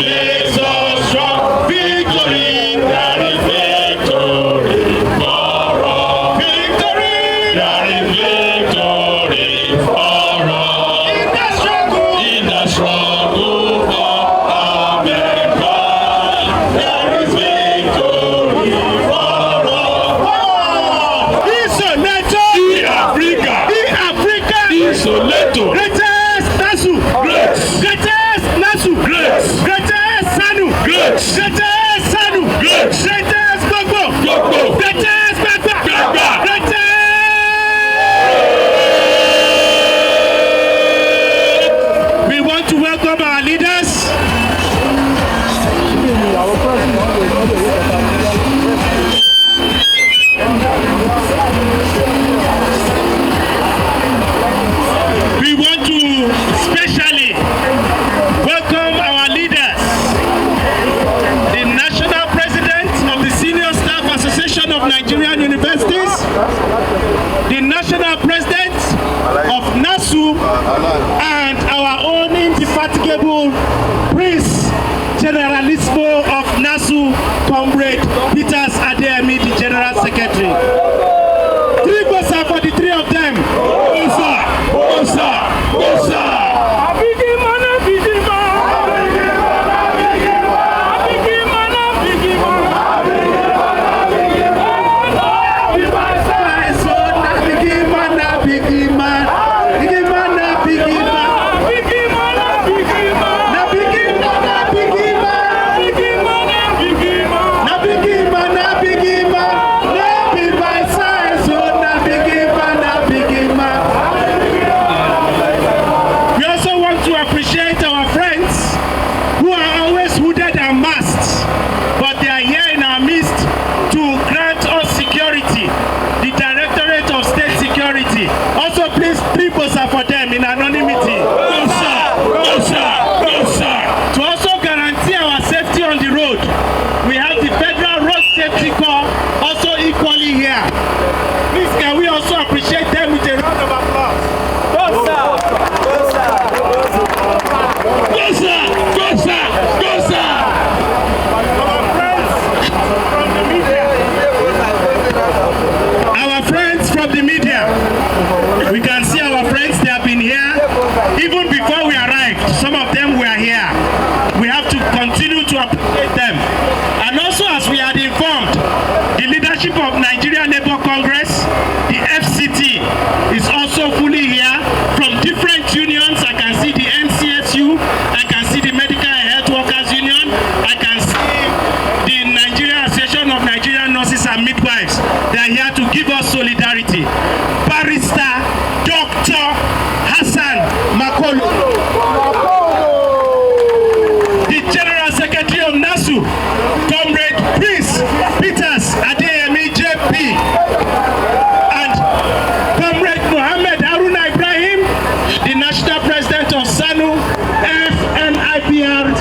makes us strong. Victory, there is victory for all. Victory, there is victory for all. In the struggle for America, there is victory for all. Isoleto, Isoleto, greatest NASU, greatest NASU, greatest SSANU, greatest SSANU, greatest Gbogbo, greatest Gbagba, greatest. We want to welcome our leaders. We want to specially welcome our leaders, the National President of the Senior Staff Association of Nigerian Universities, the National President of NASU, and our own indefatigable Prince Generalissimo of NASU, Comrade Peters Adeyemi, the General Secretary. 3 votes are for the 3 of them. Osa. For them in anonymity. To also guarantee our safety on the road, we have the Federal Road Safety Corps also equally here. Please, can we also appreciate them with a round of applause? Our friends from the media. We can see our friends, they have been here even before we arrived. Some of them were here. We have to continue to appreciate them. And also, as we had informed, the leadership of Nigeria Labour Congress, the FCT, is also fully here from different unions. I can see the NCSU, I can see the Medical and Health Workers Union, I can see the Nigerian Association of Nigerian Nurses and Midwives. They are here to give us solidarity. Barrister Dr. Hassan Makolo, the General Secretary of NASU, Comrade Prince Peters Adeyemi JP, and Comrade Mohammed Haruna Ibrahim, the National President of SSANU, FNIPR,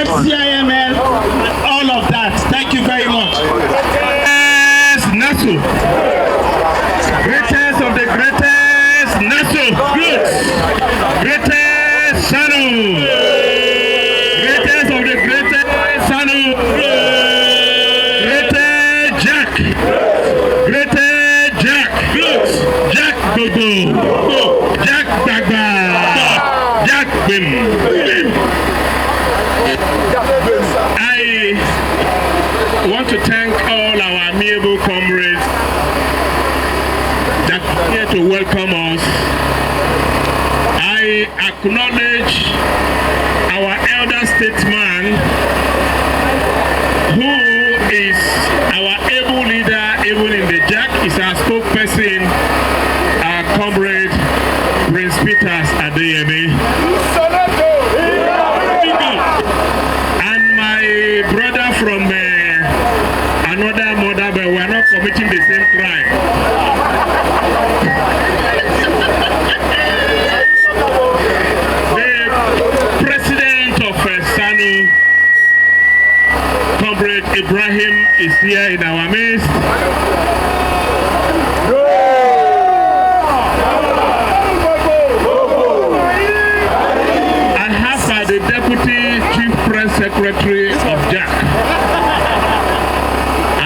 FCIML, all of that. Thank you very much. Yes, NASU. Greatest of the greatest NASU, greatest SSANU, greatest of the greatest SSANU, greatest Jack Gbogbo, Jack Gbagba, Jack Bim. I want to thank all our amiable comrades that are here to welcome us. I acknowledge our elder statesman, who is our able leader even in the Jack, is our spokesperson, our comrade Prince Peters Adeyemi. And my brother from another mother, but we are not committing the same crime. The president of SSANU, Comrade Ibrahim, is here in our midst. I have the deputy Chief Press Secretary of JAC.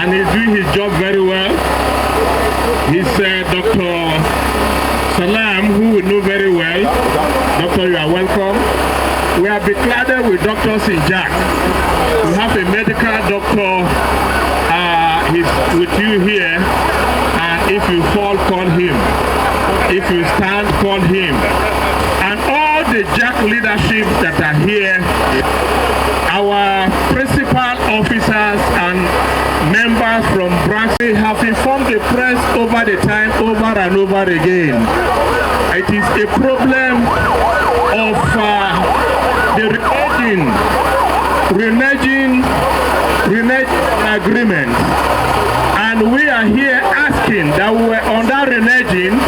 And he's doing his job very well. He's Dr. Salam, who we know very well. Doctor, you are welcome. We have been cladded with doctors in JAC. We have a medical doctor. He's with you here. And if you fall, call him. If you stand, call him. And all the JAC leadership that are here, our principal officers and members from branches have informed the press over the time, over and over again. It is a problem of the reneging agreement. And we are here asking that we were on that reneging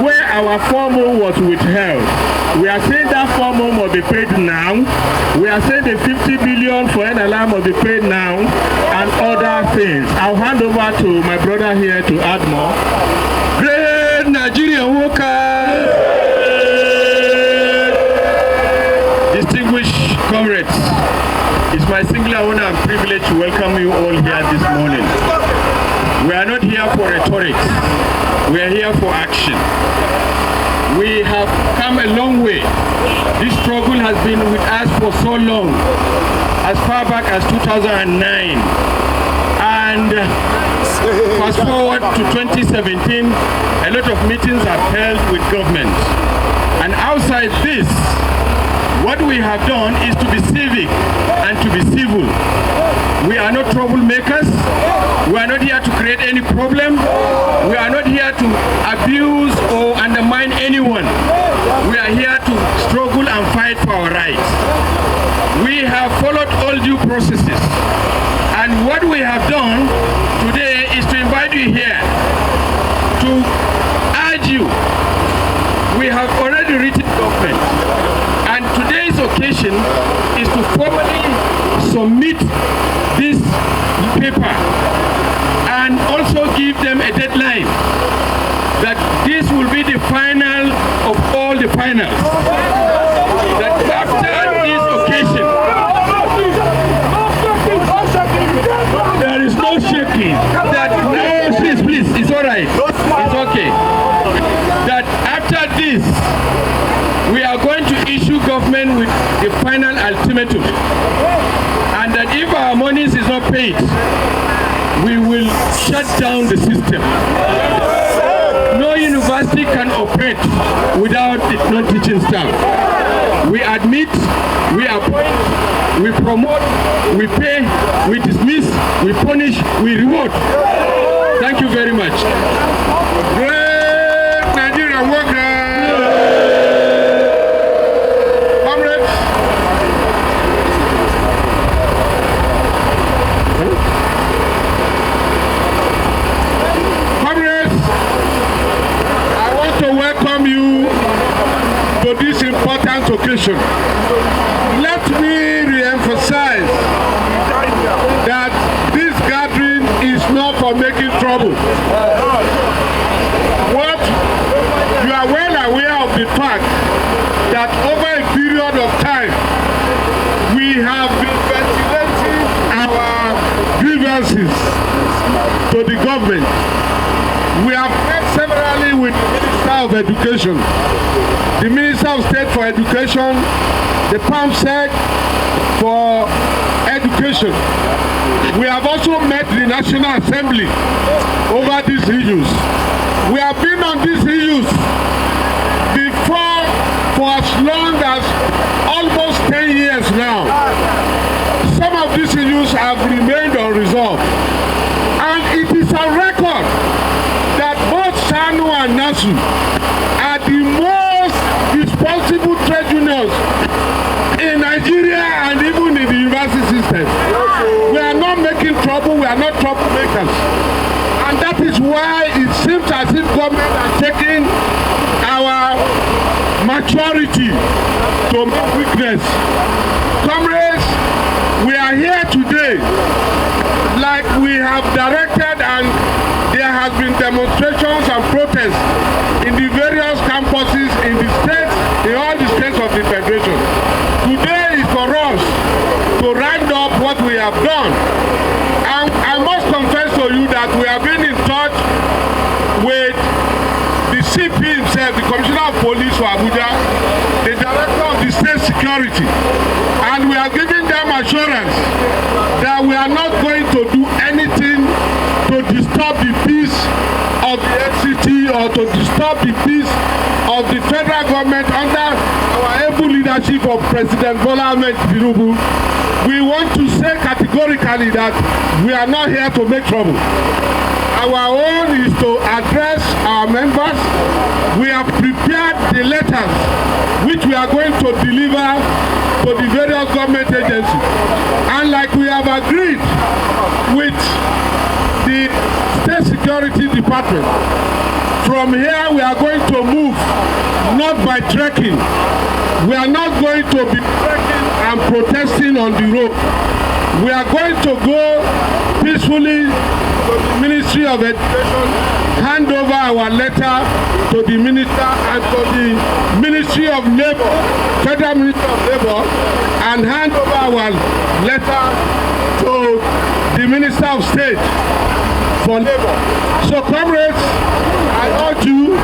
where our formal was withheld. We are saying that formal must be paid now. We are saying the 50 billion for NLI must be paid now and other things. I'll hand over to my brother here to add more. Great Nigerian workers, distinguished comrades, it's my singular honor and privilege to welcome you all here this morning. We are not here for rhetoric. We are here for action. We have come a long way. This struggle has been with us for so long, as far back as 2009. And fast forward to 2017, a lot of meetings are held with government. And outside this, what we have done is to be civic and to be civil. We are not troublemakers. We are not here to create any problem. We are not here to abuse or undermine anyone. We are here to struggle and fight for our rights. We have followed all due processes. And what we have done today is to invite you here to urge you. We have already written government. And today's occasion is to formally submit this paper and also give them a deadline that this will be the final of all the finals. That after this occasion, there is no shaking. That no, please, it's all right. It's okay. That after this, we are going to issue government with the final ultimatum. And that if our monies is not paid, we will shut down the system. No university can operate without non-teaching staff. We admit, we appoint, we promote, we pay, we dismiss, we punish, we reward. Thank you very much. Great Nigerian workers! Comrades! I want to welcome you to this important occasion. Let me re-emphasize that this gathering is not for making trouble. What you are well aware of the fact that over a period of time we have been ventilating our grievances to the government. We have met severally with the Minister of Education, the Minister of State for Education, the PAMSEC for Education. We have also met the National Assembly over these issues. We have been on these issues before for as long as almost 10 years now. Some of these issues have remained unresolved. And it is a record that both SSANU and NASU are the most responsible trade unions in Nigeria and even in the university system. We are not making trouble, we are not troublemakers. And that is why it seems as if government are taking our maturity to weakness. Comrades, we are here today like we have directed, and there has been demonstrations and protests in the various campuses in the states, in all the states of the Federation. Today is for us have done. And I must confess to you that we have been in touch with the CP himself, the Commissioner of Police for Abuja, the Director of the State Security, and we are giving them assurance that we are not going to do anything to disturb the peace of the FCT or to disturb the peace of the federal government under our able leadership of President Bola Ahmed Tinubu. We want to say categorically that we are not here to make trouble. Our own is to address our members. We have prepared the letters which we are going to deliver to the various government agencies. And like we have agreed with the State Security Department, from here we are going to move not by trekking. We are not going to be trekking and protesting on the road. We are going to go peacefully to the Ministry of Education, hand over our letter to the Minister and to the Ministry of Labour, Federal Ministry of Labour, and hand over our letter to the Minister of State for Labour. So comrades, I urge you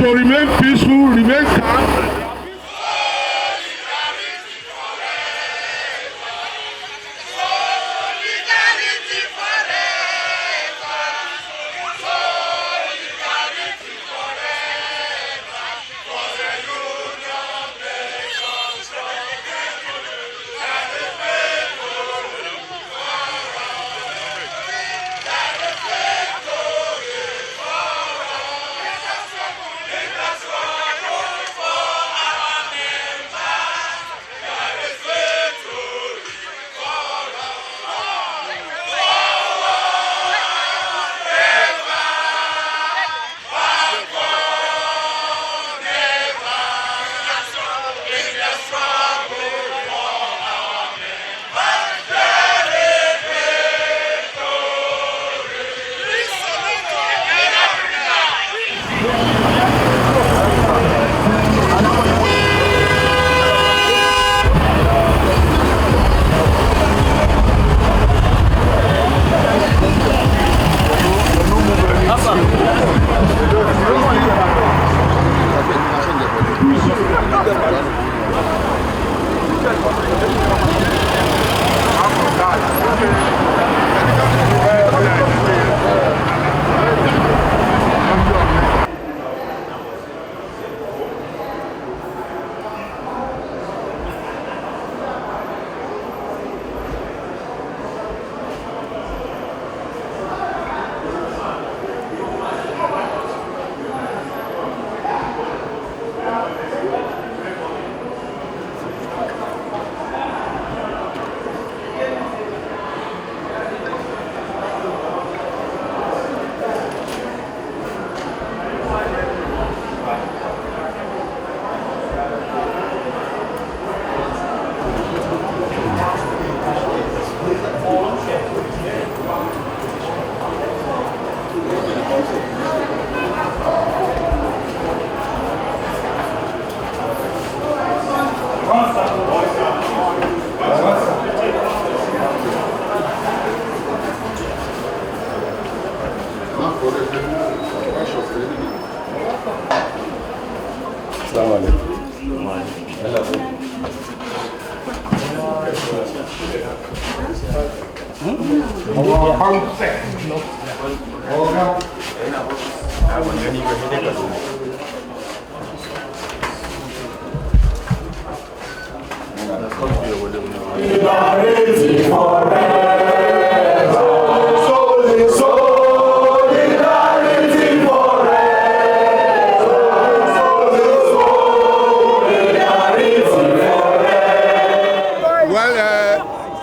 to remain peaceful, remain calm.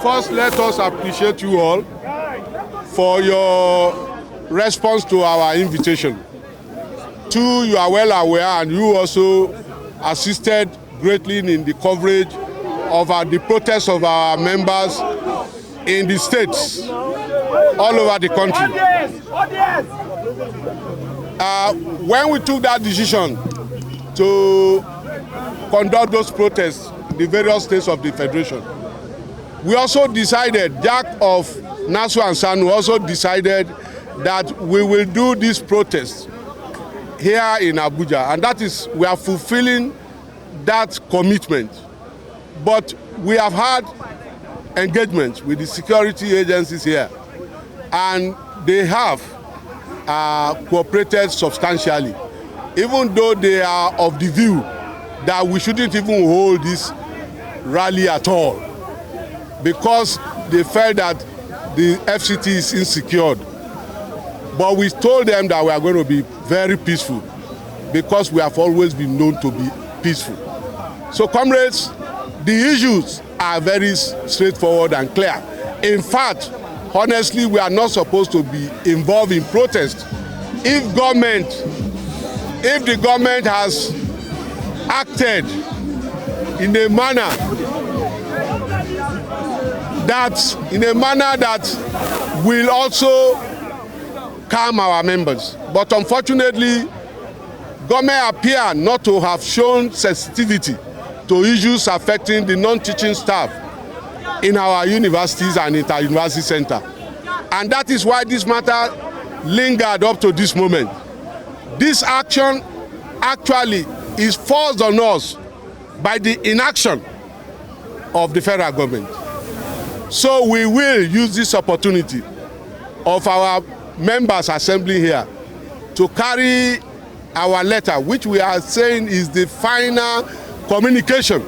First, let us appreciate you all for your response to our invitation. Two, you are well aware, and you also assisted greatly in the coverage of the protests of our members in the states all over the country. When we took that decision to conduct those protests in the various states of the Federation, we also decided, Jack of NASU and SSANU also decided that we will do this protest here in Abuja, and that is, we are fulfilling that commitment. But we have had engagement with the security agencies here, and they have cooperated substantially, even though they are of the view that we shouldn't even hold this rally at all, because they felt that the FCT is insecure. But we told them that we are going to be very peaceful, because we have always been known to be peaceful. So, comrades, the issues are very straightforward and clear. In fact, honestly, we are not supposed to be involved in protest. If the government has acted in a manner that will also calm our members. But unfortunately, government appear not to have shown sensitivity to issues affecting the non-teaching staff in our universities and inter-university center. And that is why this matter lingered up to this moment. This action actually is forced on us by the inaction of the federal government. So we will use this opportunity of our members assembling here to carry our letter, which we are saying is the final communication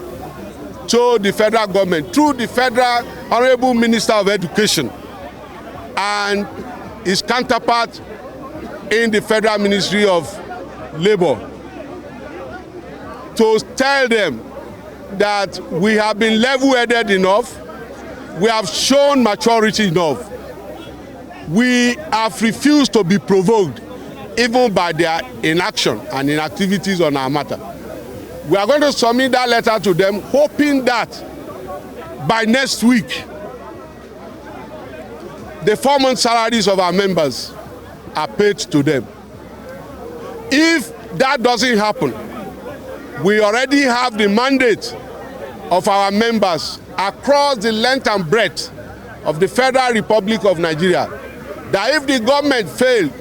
to the federal government through the federal Honorable Minister of Education and his counterpart in the Federal Ministry of Labor, to tell them that we have been level-headed enough, we have shown maturity enough, we have refused to be provoked even by their inaction and inactivities on our matter. We are going to submit that letter to them, hoping that by next week, the 4-month salaries of our members are paid to them. If that doesn't happen, we already have the mandate of our members across the length and breadth of the Federal Republic of Nigeria, that if the government fails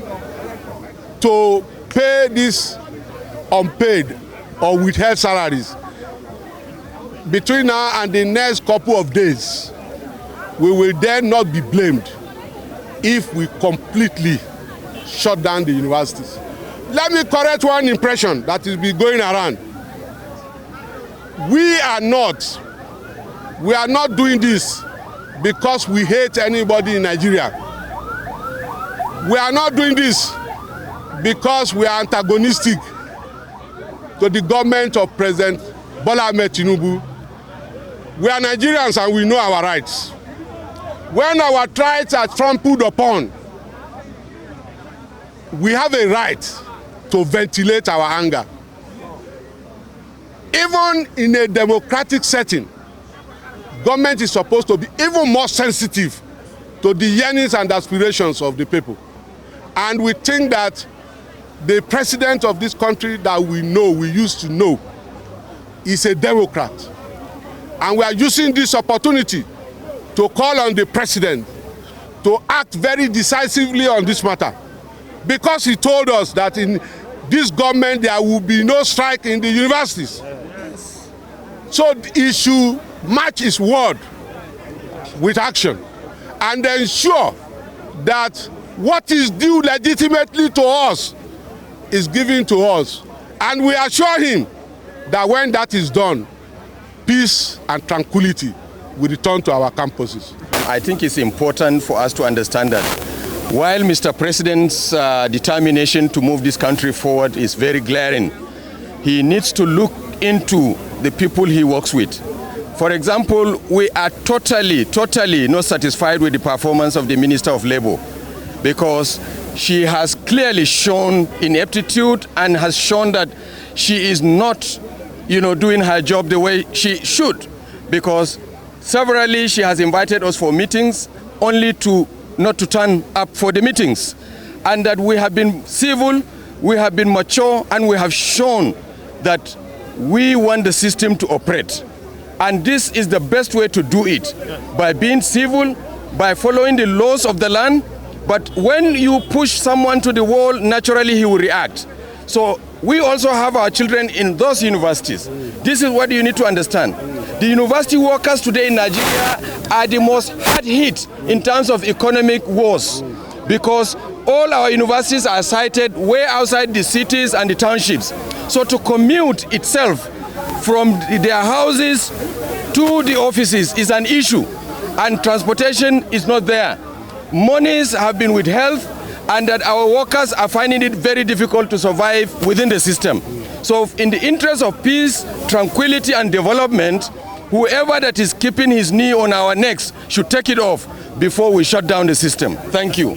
to pay these unpaid or withheld salaries between now and the next couple of days, we will then not be blamed if we completely shut down the universities. Let me correct one impression that is been going around. We are not doing this because we hate anybody in Nigeria. We are not doing this because we are antagonistic to the government of President Bola Ahmed Tinubu. We are Nigerians and we know our rights. When our rights are trampled upon, we have a right to ventilate our anger. Even in a democratic setting, government is supposed to be even more sensitive to the yearnings and aspirations of the people. And we think that the president of this country that we used to know, is a Democrat. And we are using this opportunity to call on the president to act very decisively on this matter, because he told us that in this government there will be no strike in the universities. So he should match his word with action and ensure that what is due legitimately to us is given to us. And we assure him that when that is done, peace and tranquility will return to our campuses. I think it's important for us to understand that while Mr. President's determination to move this country forward is very glaring, he needs to look into the people he works with. For example, we are totally not satisfied with the performance of the Minister of Labor, because she has clearly shown ineptitude and has shown that she is not, doing her job the way she should, because severally she has invited us for meetings only not to turn up for the meetings, and that we have been civil, we have been mature, and we have shown that we want the system to operate. And this is the best way to do it, by being civil, by following the laws of the land. But when you push someone to the wall, naturally he will react. So we also have our children in those universities. This is what you need to understand. The university workers today in Nigeria are the most hard hit in terms of economic woes, because all our universities are sited way outside the cities and the townships. So to commute itself from their houses to the offices is an issue, and transportation is not there. Monies have been withheld, and that our workers are finding it very difficult to survive within the system. So in the interest of peace, tranquility and development, whoever that is keeping his knee on our necks should take it off before we shut down the system. Thank you.